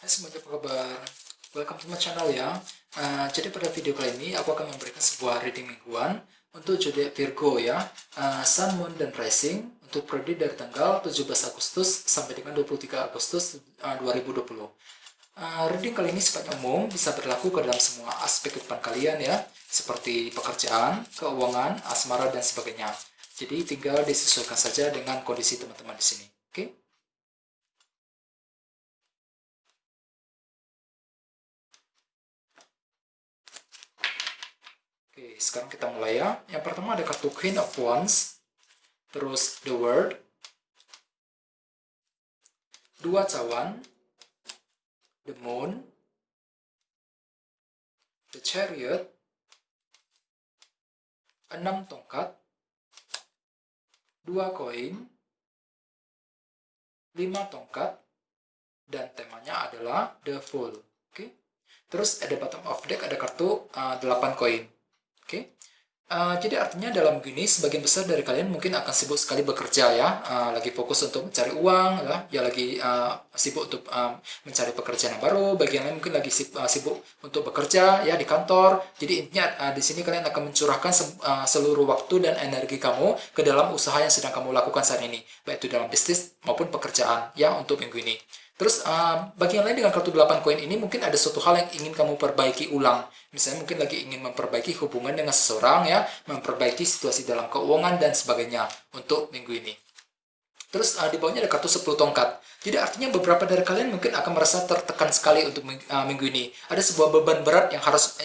Hai semuanya, apa kabar? Welcome to my channel ya. Jadi pada video kali ini aku akan memberikan sebuah reading mingguan untuk zodiak Virgo ya. Sun, Moon, dan Rising untuk periode dari tanggal 17 Agustus sampai dengan 23 Agustus 2020. Reading kali ini sifatnya umum, bisa berlaku ke dalam semua aspek kehidupan kalian ya, seperti pekerjaan, keuangan, asmara, dan sebagainya. Jadi tinggal disesuaikan saja dengan kondisi teman-teman di sini. Oke? Oke, sekarang kita mulai ya. Yang pertama ada kartu Queen of Wands, terus The World, dua cawan, The Moon, The Chariot, 6 tongkat, 2 koin, 5 tongkat, dan temanya adalah The Fool. Oke. Terus ada bottom of deck ada kartu 8 koin. Oke. Jadi artinya dalam gini sebagian besar dari kalian mungkin akan sibuk sekali bekerja ya, lagi fokus untuk mencari uang ya lagi sibuk untuk mencari pekerjaan yang baru. Bagian lain mungkin lagi sibuk untuk bekerja ya di kantor. Jadi intinya di sini kalian akan mencurahkan seluruh waktu dan energi kamu ke dalam usaha yang sedang kamu lakukan saat ini, baik itu dalam bisnis maupun pekerjaan ya untuk minggu ini. Terus bagi yang lain dengan kartu 8 koin ini mungkin ada suatu hal yang ingin kamu perbaiki ulang. Misalnya mungkin lagi ingin memperbaiki hubungan dengan seseorang ya, memperbaiki situasi dalam keuangan dan sebagainya untuk minggu ini. Terus di bawahnya ada kartu 10 tongkat. Jadi artinya beberapa dari kalian mungkin akan merasa tertekan sekali untuk minggu ini. Ada sebuah beban berat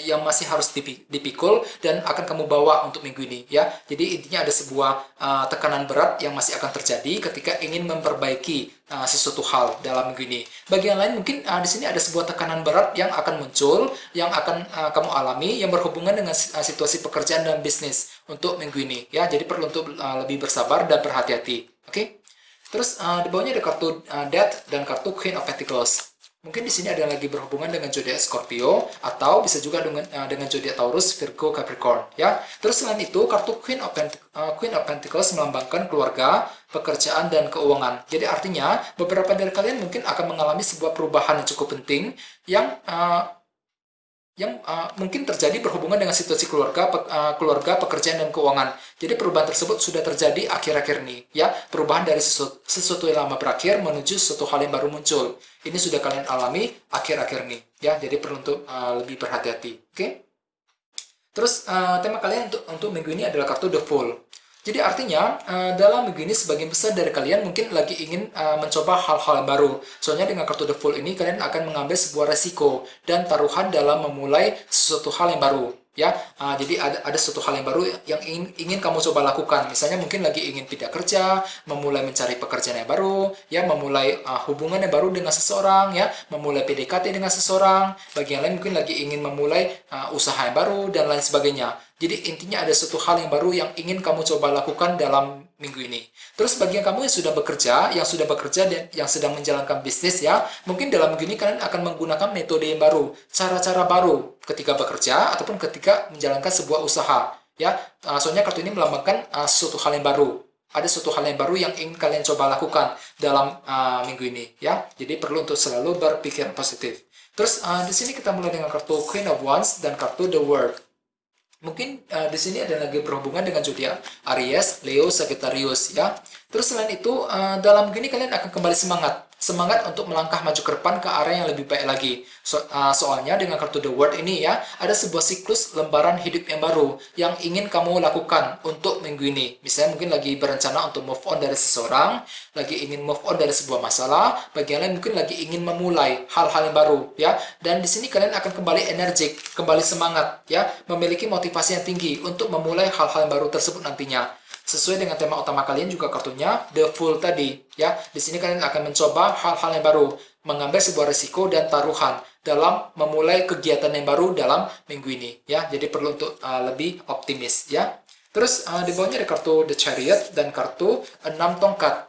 yang masih harus dipikul dan akan kamu bawa untuk minggu ini ya. Jadi intinya ada sebuah tekanan berat yang masih akan terjadi ketika ingin memperbaiki sesuatu hal dalam minggu ini. Bagi yang lain mungkin di sini ada sebuah tekanan berat yang akan muncul, yang akan kamu alami yang berhubungan dengan situasi pekerjaan dan bisnis untuk minggu ini ya. Jadi perlu untuk lebih bersabar dan berhati-hati. Oke? Terus di bawahnya ada kartu Death dan kartu Queen of Pentacles. Mungkin di sini ada lagi berhubungan dengan zodiak Scorpio atau bisa juga dengan zodiak Taurus, Virgo, Capricorn ya. Terus selain itu kartu Queen of Pentacles melambangkan keluarga, pekerjaan, dan keuangan. Jadi artinya beberapa dari kalian mungkin akan mengalami sebuah perubahan yang cukup penting yang mungkin terjadi berhubungan dengan situasi keluarga, pekerjaan, dan keuangan. Jadi perubahan tersebut sudah terjadi akhir-akhir ini, ya. Perubahan dari sesuatu yang lama berakhir menuju sesuatu hal yang baru muncul. Ini sudah kalian alami akhir-akhir ini, ya. Jadi perlu untuk lebih berhati-hati, oke? Terus tema kalian untuk minggu ini adalah kartu The Fool. Jadi artinya dalam minggu ini sebagian besar dari kalian mungkin lagi ingin mencoba hal-hal yang baru. Soalnya dengan kartu The Fool ini kalian akan mengambil sebuah resiko dan taruhan dalam memulai sesuatu hal yang baru. Ya, jadi ada suatu hal yang baru yang ingin kamu coba lakukan. Misalnya mungkin lagi ingin pindah kerja, memulai mencari pekerjaan yang baru, ya, memulai hubungan yang baru dengan seseorang, ya, memulai PDKT dengan seseorang. Bagi yang lain mungkin lagi ingin memulai usaha yang baru dan lain sebagainya. Jadi intinya ada suatu hal yang baru yang ingin kamu coba lakukan dalam minggu ini. Terus bagi yang kamu yang sudah bekerja dan yang sedang menjalankan bisnis ya, mungkin dalam minggu ini kalian akan menggunakan metode yang baru, cara-cara baru ketika bekerja ataupun ketika menjalankan sebuah usaha. Ya, soalnya kartu ini melambangkan suatu hal yang baru. Ada suatu hal yang baru yang ingin kalian coba lakukan dalam minggu ini ya. Jadi perlu untuk selalu berpikir positif. Terus di sini kita mulai dengan kartu Queen of Wands dan kartu The World. Mungkin di sini ada lagi berhubungan dengan zodiak Aries, Leo, Sagittarius ya. Terus selain itu dalam gini kalian akan kembali semangat untuk melangkah maju ke depan ke arah yang lebih baik lagi. Soalnya dengan kartu The World ini ya, ada sebuah siklus lembaran hidup yang baru yang ingin kamu lakukan untuk minggu ini. Misalnya mungkin lagi berencana untuk move on dari seseorang, lagi ingin move on dari sebuah masalah, bagian lain mungkin lagi ingin memulai hal-hal yang baru ya. Dan di sini kalian akan kembali energik, kembali semangat ya, memiliki motivasi yang tinggi untuk memulai hal-hal yang baru tersebut nantinya. Sesuai dengan tema utama kalian juga kartunya The Fool tadi ya. Di sini kalian akan mencoba hal-hal yang baru, mengambil sebuah risiko dan taruhan dalam memulai kegiatan yang baru dalam minggu ini ya. Jadi perlu untuk lebih optimis ya. Terus di bawahnya ada kartu The Chariot dan kartu 6 tongkat.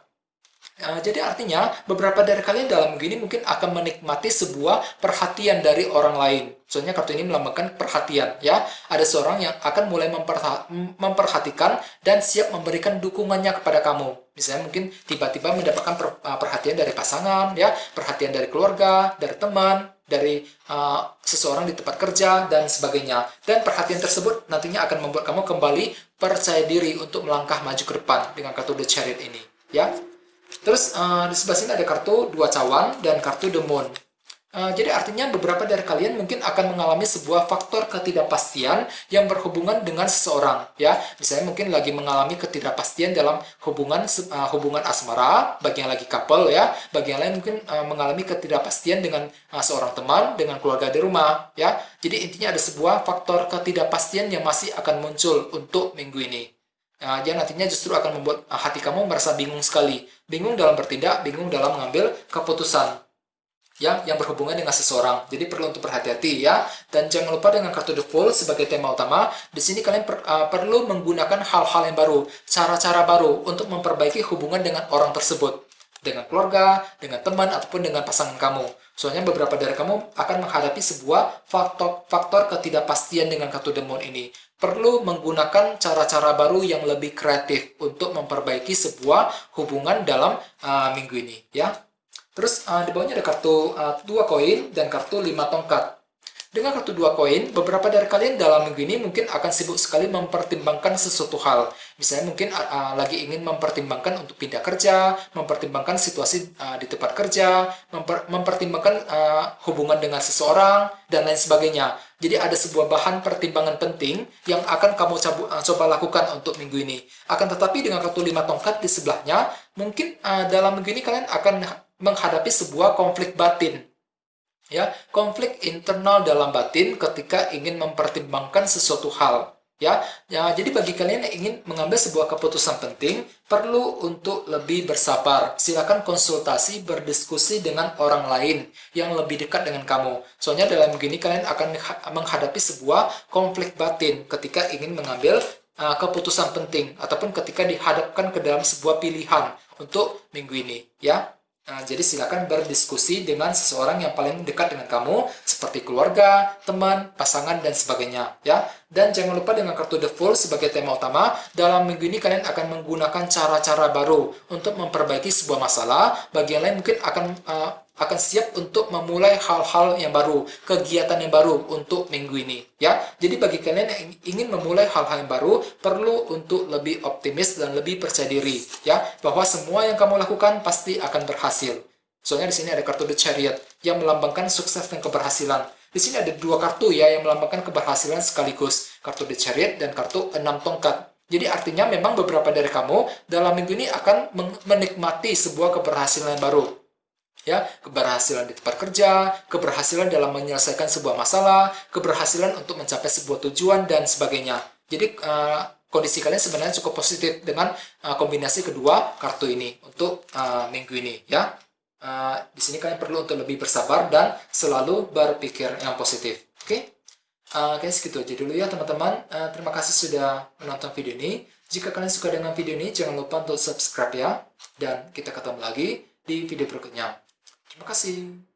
Jadi artinya beberapa dari kalian dalam minggu ini mungkin akan menikmati sebuah perhatian dari orang lain. Soalnya kartu ini melambangkan perhatian, ya. Ada seorang yang akan mulai memperhatikan dan siap memberikan dukungannya kepada kamu. Misalnya mungkin tiba-tiba mendapatkan perhatian dari pasangan, ya, perhatian dari keluarga, dari teman, dari seseorang di tempat kerja dan sebagainya. Dan perhatian tersebut nantinya akan membuat kamu kembali percaya diri untuk melangkah maju ke depan dengan kartu The Chariot ini, ya. Terus di sebelah sini ada kartu dua cawan dan kartu The Moon. Jadi artinya beberapa dari kalian mungkin akan mengalami sebuah faktor ketidakpastian yang berhubungan dengan seseorang, ya. Misalnya mungkin lagi mengalami ketidakpastian dalam hubungan asmara, bagi yang lagi couple, ya. Bagi yang lain mungkin mengalami ketidakpastian dengan seorang teman, dengan keluarga di rumah, ya. Jadi intinya ada sebuah faktor ketidakpastian yang masih akan muncul untuk minggu ini. Yang nantinya justru akan membuat hati kamu merasa bingung sekali. Bingung dalam bertindak, bingung dalam mengambil keputusan, ya, yang berhubungan dengan seseorang. Jadi perlu untuk berhati-hati, ya. Dan jangan lupa dengan kartu The Fool sebagai tema utama, di sini kalian perlu menggunakan hal-hal yang baru, cara-cara baru untuk memperbaiki hubungan dengan orang tersebut. Dengan keluarga, dengan teman, ataupun dengan pasangan kamu. Soalnya beberapa dari kamu akan menghadapi sebuah faktor ketidakpastian dengan kartu The Moon ini. Perlu menggunakan cara-cara baru yang lebih kreatif untuk memperbaiki sebuah hubungan dalam minggu ini, ya. Terus di bawahnya ada kartu 2 koin dan kartu 5 tongkat. Dengan kartu 2 koin, beberapa dari kalian dalam minggu ini mungkin akan sibuk sekali mempertimbangkan sesuatu hal. Misalnya mungkin lagi ingin mempertimbangkan untuk pindah kerja, mempertimbangkan situasi di tempat kerja, mempertimbangkan hubungan dengan seseorang, dan lain sebagainya. Jadi ada sebuah bahan pertimbangan penting yang akan kamu coba lakukan untuk minggu ini. Akan tetapi dengan kartu 5 tongkat di sebelahnya, mungkin dalam minggu ini kalian akan menghadapi sebuah konflik batin. Ya, konflik internal dalam batin ketika ingin mempertimbangkan sesuatu hal. Jadi bagi kalian yang ingin mengambil sebuah keputusan penting, perlu untuk lebih bersabar. Silakan konsultasi, berdiskusi dengan orang lain yang lebih dekat dengan kamu. Soalnya dalam begini kalian akan menghadapi sebuah konflik batin ketika ingin mengambil keputusan penting ataupun ketika dihadapkan ke dalam sebuah pilihan untuk minggu ini, ya. Jadi silakan berdiskusi dengan seseorang yang paling dekat dengan kamu, seperti keluarga, teman, pasangan, dan sebagainya, ya. Dan jangan lupa dengan kartu The Fool sebagai tema utama, dalam minggu ini kalian akan menggunakan cara-cara baru untuk memperbaiki sebuah masalah. Bagi yang lain mungkin akan siap untuk memulai hal-hal yang baru, kegiatan yang baru untuk minggu ini, ya. Jadi bagi kalian yang ingin memulai hal-hal yang baru, perlu untuk lebih optimis dan lebih percaya diri, ya, bahwa semua yang kamu lakukan pasti akan berhasil. Soalnya di sini ada kartu The Chariot yang melambangkan sukses dan keberhasilan. Di sini ada dua kartu, ya, yang melambangkan keberhasilan sekaligus, kartu The Chariot dan kartu 6 tongkat. Jadi artinya memang beberapa dari kamu dalam minggu ini akan menikmati sebuah keberhasilan yang baru. Ya, keberhasilan di tempat kerja, keberhasilan dalam menyelesaikan sebuah masalah, keberhasilan untuk mencapai sebuah tujuan, dan sebagainya. Jadi, kondisi kalian sebenarnya cukup positif dengan kombinasi kedua kartu ini untuk minggu ini, ya. Di sini kalian perlu untuk lebih bersabar dan selalu berpikir yang positif. Oke? Kayaknya segitu aja dulu, ya, teman-teman. Terima kasih sudah menonton video ini. Jika kalian suka dengan video ini, jangan lupa untuk subscribe, ya. Dan kita ketemu lagi di video berikutnya. Terima kasih.